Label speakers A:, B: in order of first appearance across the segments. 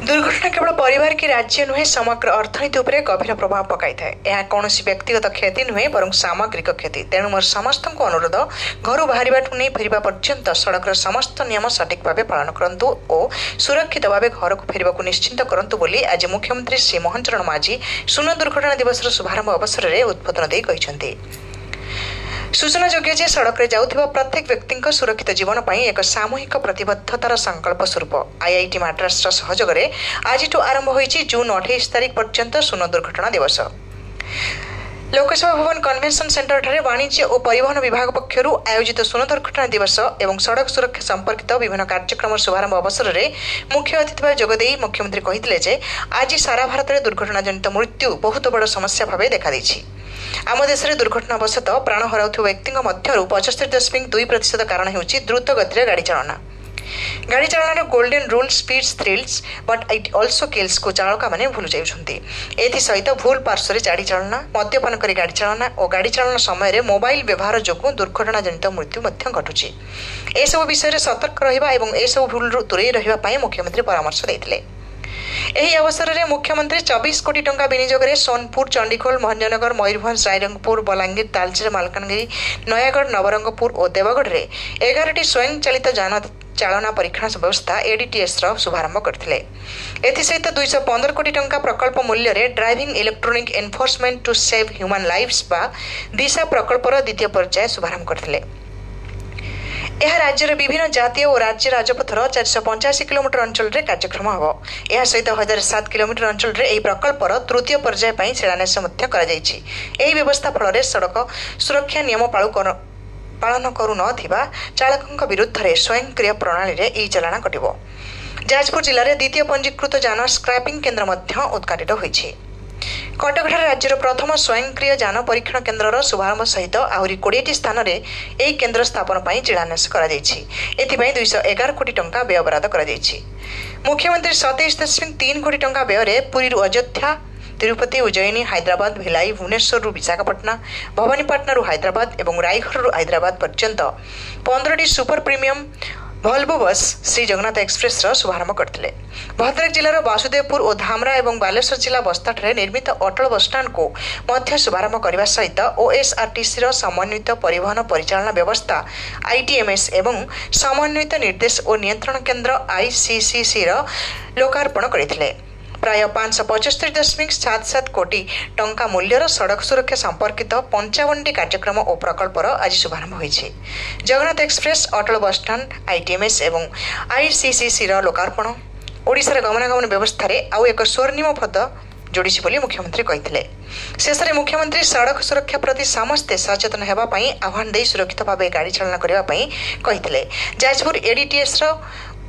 A: दुर्घटना केवल परिवार कि राज्य नुहे समग्र अर्थनीति उपरे गभीर प्रभाव पकाई थाए। यह कौन व्यक्तिगत क्षति नुहे बरं सामग्रिक क्षति। तेणु मोर समस्त अनुरोध घर बाहर नहीं फेरवा पर्यंत सड़क समस्त नियम सठिक भाव पालन करंतु और सुरक्षित भाव घर को फेरवा निश्चिंत करंतु बोली आज मुख्यमंत्री श्री मोहन चरण माझी सुन दुर्घटना दिवस शुभारंभ अवसर में उद्बोधन दे कहिसेंति। सूचनायोग्य जे सड़क जाउथिबा प्रत्येक व्यक्ति सुरक्षित जीवन पर एक सामूहिक प्रतिबद्धतार संकल्प स्वरूप आईआईटी माड्रास सहयोग में आज आरंभ होइछि जून 28 तारिख पर्यंत सुन दुर्घटना दिवस। लोकसभा भवन कन्वेंशन सेंटर ठारे वाणिज्य और परिवहन विभाग पक्षरु आयोजित सुन दुर्घटना दिवस एवं सड़क सुरक्षा संपर्कित विभिन्न कार्यक्रम शुभारंभ अवसर में मुख्य अतिथि भाव जोगदे मुख्यमंत्री कहिथिले जे आज सारा भारत में दुर्घटना जनित मृत्यु बहुत बड़ समस्या भाव देखा देछि। आम देश में दुर्घटनावशत प्राण हराउथिबा व्यक्ति मध्य 75.2% कारण होउछि द्रुत गति गाड़ी चालना। गाड़ी चालन golden rule speeds thrills but it also kills को चालक मैंने भूल जाउछन्ति। एथि सहित भूल पार्श्व गाड़ी चालना मद्यपान कर गाड़ी चालना और गाड़ी चालन समय मोबाइल व्यवहार जोगु दुर्घटना जनित मृत्यु घटुछि। एसबु विषय में सतर्क रहिबा एवं एसबु भूल दूरे रहिबा मुख्यमंत्री परामर्श देथिले। एही अवसर में मुख्यमंत्री 24 कोटी टंका विनियोग में सोनपुर चंडीखोल भंजनगर मयूरभंज रायरंगपुर बलांगीर तालचेर मालकानगिरी नयागढ़ नवरंगपुर और देवगढ़ में 11टी स्वयं चालित जान चालना परीक्षण व्यवस्था एडीटीएस शुभारंभ करथिले। एथि सहित 215 कोटी टंका प्रकल्प मूल्य रे driving electronic enforcement to save human lives बा दिशा प्रकल्पर द्वितीय पर्याय शुभारंभ करथिले। यह राज्यर विभिन्न जातीय और राज्य राजपथर 485 किलोमीटर अंचल रे कार्यक्रम हम। यह सहित 1007 किलोमीटर अंचल रे एही प्रकल्पर तृतीय पर्याय पई शिलान्यास मध्य करा जायछि। एही व्यवस्था फल सड़क सुरक्षा नियम पालन करू नथिबा चालकଙ୍କ विरुद्ध स्वयंक्रिय प्रणाली रे ई चालान कटिबो। जाजपुर जिले में द्वितीय पंजीकृत जान स्क्रैपिंग केन्द्र मध्य उद्घाटित होइछि। कटकठार राज्यर प्रथम स्वयंक्रिय जान परीक्षण केन्द्र शुभारंभ सहित आहरी 20टी स्थान में यह केन्द्र स्थापन पर शिलान्यास करा जायछि। एथिपाई 211 कोटी टंका व्यय बराद करा जायछि। मुख्यमंत्री 27.3 कोटी टंका व्यय पुरी अयोध्या तिरुपति उज्जयिनी हैदराबाद भिलाई भुवनेश्वर विशाखापट्टना भवानीपाटना हैदराबाद और रायगढ़ हैदराबाद पर्यंत 15टी सुपर प्रीमियम भल्वो बस श्री जगन्नाथ एक्सप्रेस शुभारंभ करथिले। भद्रक जिलार वासुदेवपुर और धामरा और बालेश्वर जिला बस्ताठारे निर्मित अटल बसस्टाण्ड को मध्य शुभारंभ करने सहित ओएसआरटीसी समन्वित परिवहन परिचालना व्यवस्था आईटीएमएस एवं समन्वित निर्देश और नियंत्रण केन्द्र आईसीसीसी लोकार्पण करथिले। प्राय 575.77 कोटी टंका मूल्यर सड़क सुरक्षा संपर्कित 55टी कार्यक्रम और प्रकल्पर आज शुभारंभ होइछि। जगन्नाथ एक्सप्रेस अटल बसस्टाण्ड आईटीएमएस एवं आईसीसीसी लोकार्पण ओडिशार गमनागमन व्यवस्था आउ एक स्वर्णिम पद जोड़िछि बोली मुख्यमंत्री कहिथिले। शेष में मुख्यमंत्री सड़क सुरक्षा प्रति समस्ते सचेतन हेबा पई आह्वान दे सुरक्षित भाव गाड़ी चालना करबा पई कहिथिले। जाजपुर एडीटीएस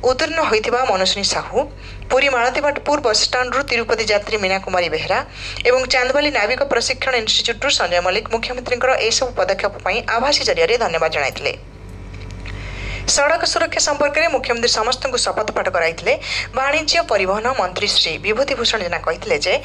A: उत्तीर्ण होइथिबा मनस्विनी साहू पुरी मालतीबाटपुर बस स्टाण्ड तिरुपति यात्री मीना कुमारी बेहरा एवं चांदबाली नाविक प्रशिक्षण इन्स्टिट्यूट संजय मल्लिक मुख्यमंत्री एसबू पदक्षेप आभासी जरिया धन्यवाद जणाइथिले। सड़क सुरक्षा संपर्क में मुख्यमंत्री समस्त को शपथ पाठ कराइथिले। वाणिज्य परिवहन मंत्री श्री विभूतिभूषण जेना कहिथिले जे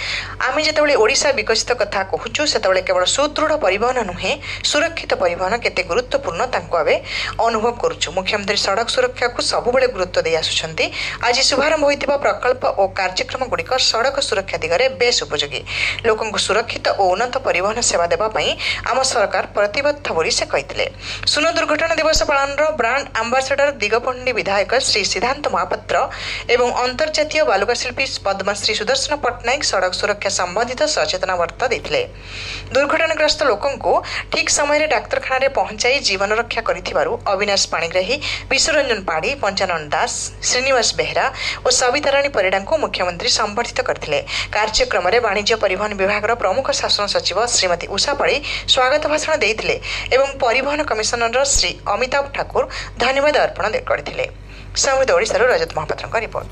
A: आमे जेतेबेले ओडिशा विकसित कथा कहूछु सेतेबेले केवल सुदृढ़ परिवहन नुहे सुरक्षित परिवहन केते गुरुत्वपूर्ण तांको आबे अनुभव करूछु। मुख्यमंत्री सड़क सुरक्षा को सबुबेले गुरुत्व दे आसुछंती। आज शुभारंभ होइतिबा प्रकल्प और कार्यक्रम गुड़िक सड़क सुरक्षा दिगरे बेस उपयोगी लोकंकु सुरक्षित और उन्नत परिवहन सेवा देबा पई आम सरकार प्रतिबद्ध बोली से कहिथिले। सुन दुर्घटना दिवस पालनर ब्रांड आंबासाडर दिगपंडी विधायक श्री सिद्धांत महापात्र एवं अंतर्जातीय बालुका शिल्पी पद्मश्री सुदर्शन पट्टनायक सड़क सुरक्षा संबंधित सचेतना वार्ता देथिले। दुर्घटनाग्रस्त लोकंकु ठीक समय डाक्तरखाना रे पहुंचाई जीवन रक्षा करिथिबारु अविनाश पाणिग्राही विश्वरंजन पाड़ी पंचानन दास श्रीनिवास बेहरा और सविता राणी परिडा को मुख्यमंत्री संबर्धित करथिले। कार्यक्रम में वाणिज्य परिवहन विभाग प्रमुख शासन सचिव श्रीमती उषा पाड़ी स्वागत भाषण देथिले एवं परिवहन कमिशनर श्री अमिताभ ठाकुर धन्यवाद अर्पण करथिले। समृद्ध ओडिशार रजत महापात्र रिपोर्ट।